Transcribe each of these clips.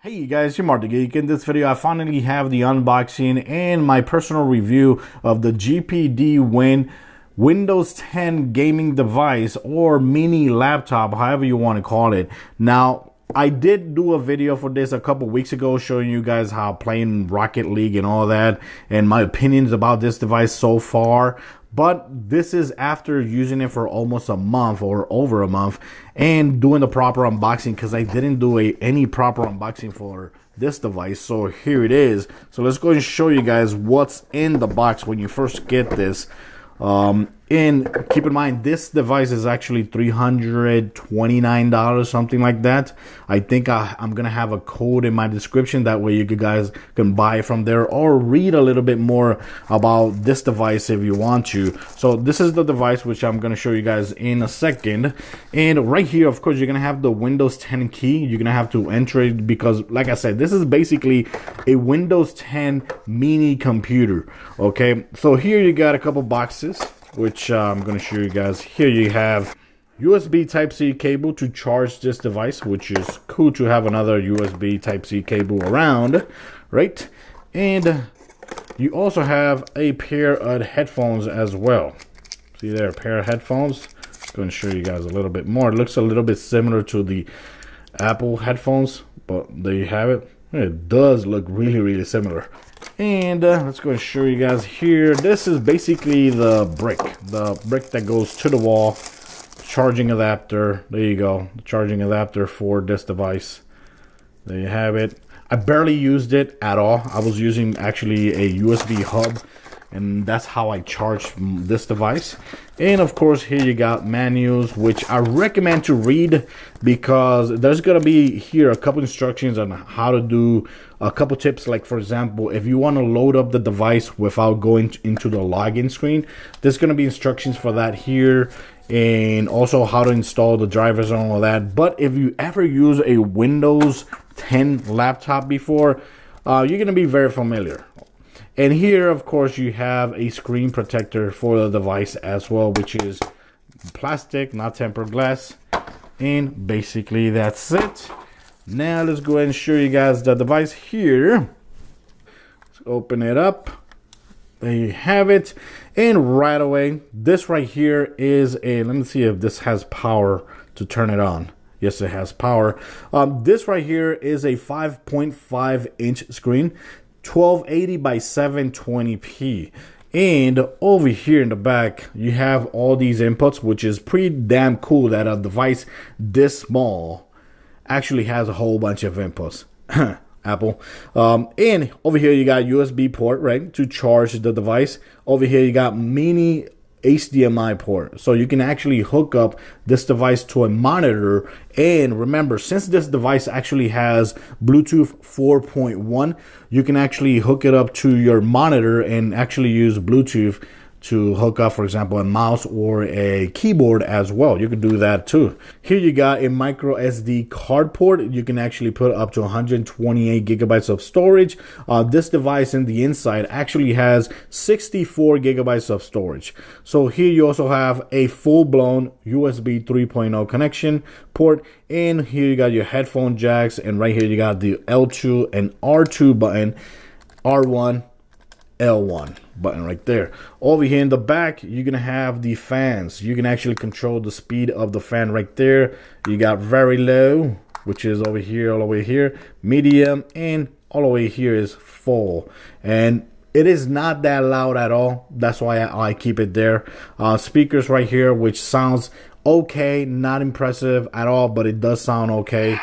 Hey you guys, you're Mark the Geek. In this video, I finally have the unboxing and my personal review of the GPD Win Windows 10 gaming device or mini laptop, however you want to call it. Now, I did do a video for this a couple weeks ago showing you guys how playing Rocket League and all that and my opinions about this device so far. But this is after using it for almost a month or over a month and doing the proper unboxing because I didn't do any proper unboxing for this device. So here it is. So let's go and show you guys what's in the box when you first get this. And keep in mind, this device is actually $329, something like that. I think I'm gonna have a code in my description. That way you guys can buy it from there or read a little bit more about this device if you want to. So this is the device which I'm gonna show you guys in a second. And right here, of course, you're gonna have the Windows 10 key. You're gonna have to enter it because, like I said, this is basically a Windows 10 mini computer. Okay, so here you got a couple boxes, which I'm going to show you guys. Here you have USB Type-C cable to charge this device, which is cool to have another USB Type-C cable around, right? And you also have a pair of headphones as well. See there, a pair of headphones. I'm going to show you guys a little bit more. It looks a little bit similar to the Apple headphones, but there you have it. It does look really similar. And let's go and show you guys here. This is basically the brick that goes to the wall. Charging adapter. There you go. The charging adapter for this device. There you have it. I barely used it at all. I was using actually a USB hub, and that's how I charged this device. And of course, here you got manuals, which I recommend to read because there's gonna be here a couple instructions on how to do a couple tips. Like, for example, if you want to load up the device without going into the login screen, there's gonna be instructions for that here, and also how to install the drivers and all that. But if you ever use a Windows 10 laptop before, you're gonna be very familiar. And here, of course, you have a screen protector for the device as well, which is plastic, not tempered glass. And basically that's it. Now let's go ahead and show you guys the device here. Let's open it up. There you have it. And right away, this right here is a, let me see if this has power to turn it on. Yes, it has power. This right here is a 5.5-inch screen. 1280 by 720p, and over here in the back you have all these inputs, which is pretty damn cool that a device this small actually has a whole bunch of inputs. Apple. And over here you got USB port, right, to charge the device. Over here you got mini HDMI port, so you can actually hook up this device to a monitor. And remember, since this device actually has Bluetooth 4.1, you can actually hook it up to your monitor and actually use Bluetooth to hook up, for example, a mouse or a keyboard as well. You can do that too. Here you got a micro SD card port. You can actually put up to 128 gigabytes of storage. This device in the inside actually has 64 gigabytes of storage. So here you also have a full-blown USB 3.0 connection port. And here you got your headphone jacks. And right here you got the L2 and R2 button, R1, L1 button right there. Over here in the back, you're gonna have the fans. You can actually control the speed of the fan right there. You got very low, which is over here, all the way here, medium, and all the way here is full. And it is not that loud at all. That's why I keep it there. Speakers right here, which sounds okay, not impressive at all, but it does sound okay.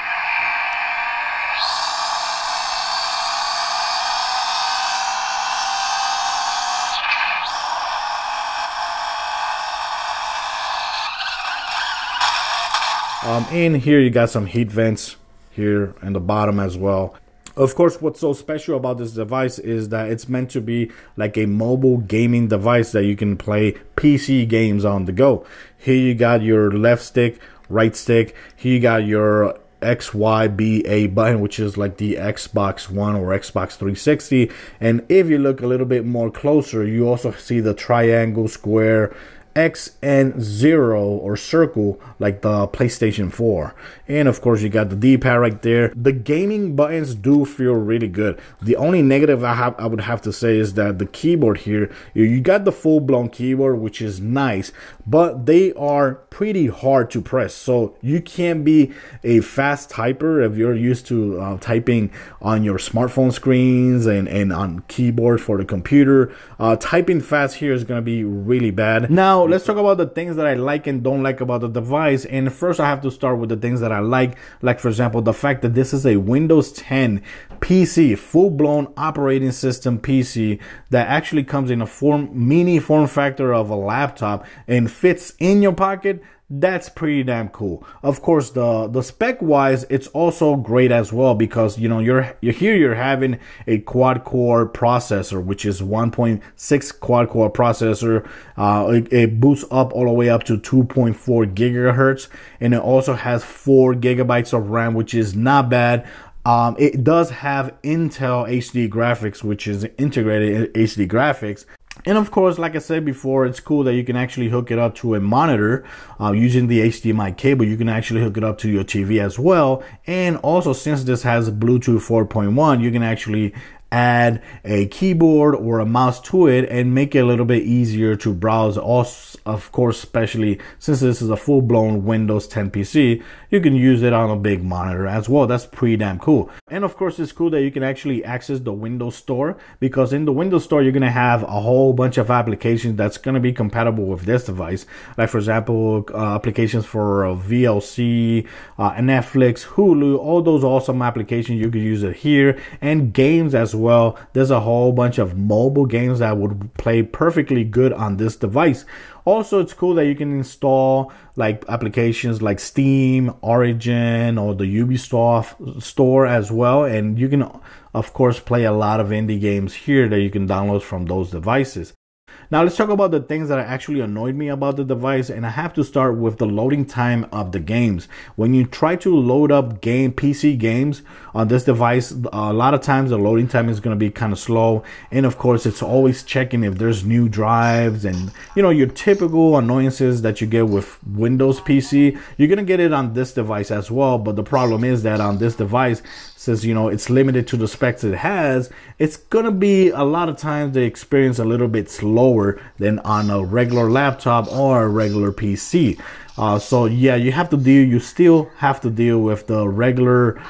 And here you got some heat vents here in the bottom as well. Of course, what's so special about this device is that it's meant to be like a mobile gaming device that you can play PC games on the go. Here you got your left stick, right stick. Here you got your X, Y, B, A button, which is like the Xbox One or Xbox 360. And if you look a little bit more closer, you also see the triangle, square, X and 0 or circle like the PlayStation 4. And of course you got the D-pad right there. The gaming buttons do feel really good. The only negative I would have to say is that the keyboard here, you got the full-blown keyboard, which is nice, but they are pretty hard to press. So you can't be a fast typer if you're used to typing on your smartphone screens and on keyboard for the computer. Typing fast here is going to be really bad. Now let's talk about the things that I like and don't like about the device. And first I have to start with the things that I like for example the fact that this is a Windows 10 PC, full-blown operating system PC that actually comes in a mini form factor of a laptop and fits in your pocket. That's pretty damn cool. Of course, the spec wise, it's also great as well, because you know you're having a quad core processor, which is 1.6 quad core processor. It boosts up all the way up to 2.4 gigahertz, and it also has 4 gigabytes of RAM, which is not bad. It does have Intel HD graphics, which is integrated HD graphics. And of course, like I said before, it's cool that you can actually hook it up to a monitor using the HDMI cable. You can actually hook it up to your TV as well. And also, since this has Bluetooth 4.1, you can actually add a keyboard or a mouse to it and make it a little bit easier to browse. Also, of course, especially since this is a full-blown Windows 10 PC, you can use it on a big monitor as well. That's pretty damn cool. And of course, it's cool that you can actually access the Windows Store, because in the Windows Store you're going to have a whole bunch of applications that's going to be compatible with this device. Like for example, applications for VLC, Netflix, Hulu, all those awesome applications. You could use it here, and games as well. There's a whole bunch of mobile games that would play perfectly good on this device. Also, it's cool that you can install like applications like Steam, Origin, or the Ubisoft store as well. And you can, of course, play a lot of indie games here that you can download from those devices. Now let's talk about the things that actually annoyed me about the device, and I have to start with the loading time of the games. When you try to load up PC games on this device, a lot of times the loading time is going to be kind of slow, and of course it's always checking if there's new drives and your typical annoyances that you get with Windows PC. You're going to get it on this device as well, but the problem is that on this device, since it's limited to the specs it has, it's gonna be a lot of times the experience a little bit slower than on a regular laptop or a regular PC. So yeah, you still have to deal with the regular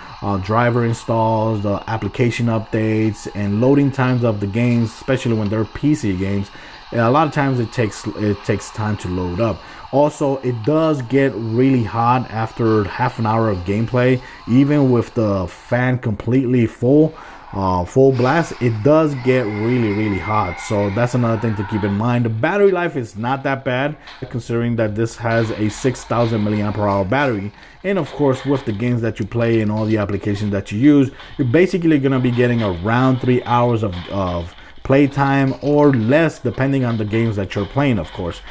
driver installs, the application updates, and loading times of the games, especially when they're PC games. A lot of times it takes time to load up. Also, it does get really hot after half an hour of gameplay. Even with the fan completely full blast, it does get really hot. So that's another thing to keep in mind. The battery life is not that bad, considering that this has a 6,000 milliamp hour battery. And of course, with the games that you play and all the applications that you use, you're basically going to be getting around 3 hours of playtime or less, depending on the games that you're playing, of course.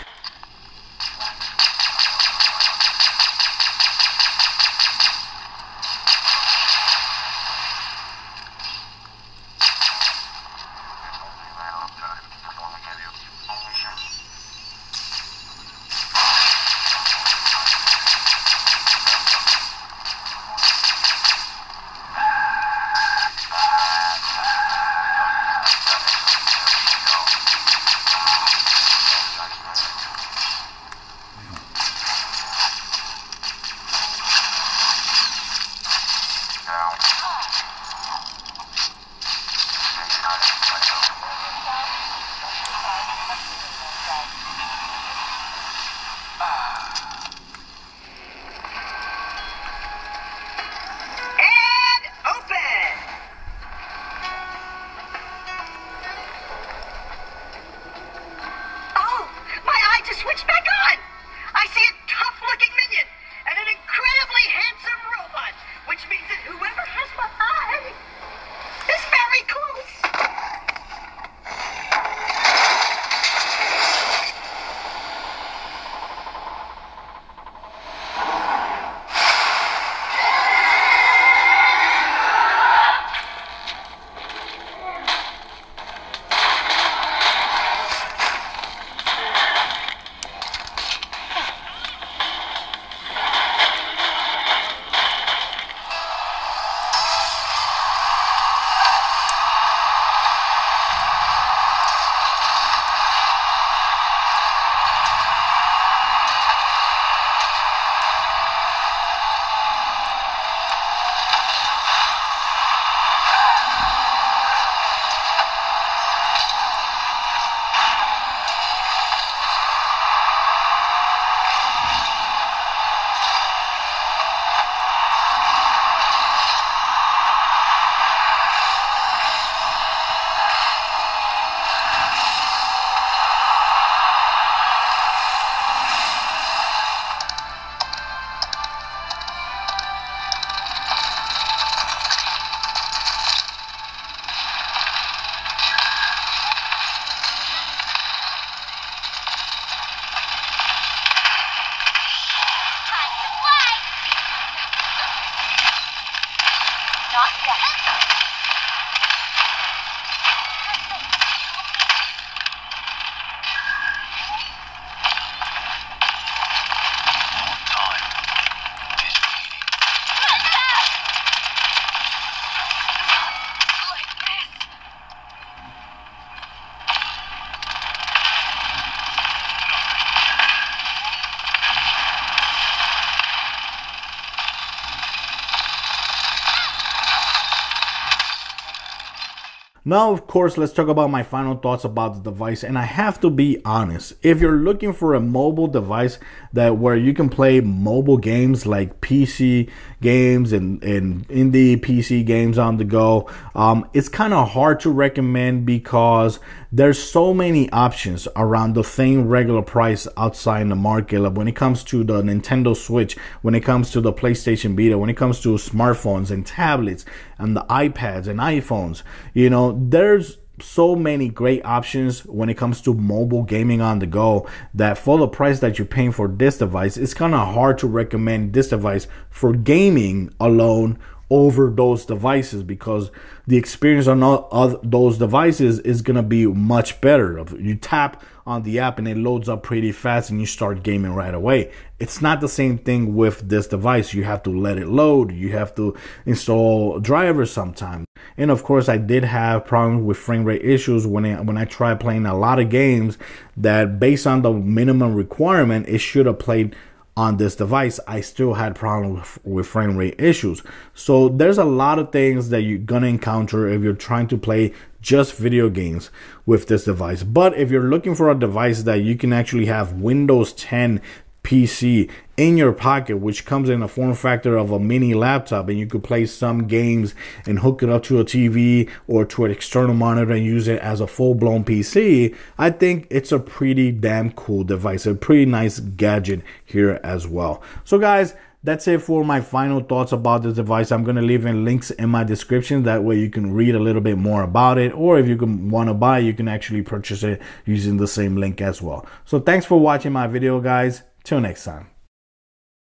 Now, of course, let's talk about my final thoughts about the device. And I have to be honest, if you're looking for a mobile device that where you can play mobile games like PC games and indie PC games on the go, it's kind of hard to recommend because there's so many options around the same regular price outside in the market. Like when it comes to the Nintendo Switch, when it comes to the PlayStation Vita, when it comes to smartphones and tablets and the iPads and iPhones, you know, there's so many great options when it comes to mobile gaming on the go that for the price that you're paying for this device, it's kind of hard to recommend this device for gaming alone over those devices, because the experience on all those devices is going to be much better. You tap on the app and it loads up pretty fast and you start gaming right away. It's not the same thing with this device. You have to let it load. You have to install drivers sometimes. And of course, I did have problems with frame rate issues when I tried playing a lot of games that based on the minimum requirement, it should have played on this device. I still had problems with frame rate issues. So there's a lot of things that you're gonna encounter if you're trying to play just video games with this device. But if you're looking for a device that you can actually have Windows 10 PC in your pocket, which comes in a form factor of a mini laptop, and you could play some games and hook it up to a TV or to an external monitor and use it as a full-blown PC, I think it's a pretty damn cool device, a pretty nice gadget here as well. So guys, that's it for my final thoughts about this device. I'm going to leave in links in my description. That way you can read a little bit more about it. Or if you want to buy, you can actually purchase it using the same link as well. So thanks for watching my video, guys. Till next time.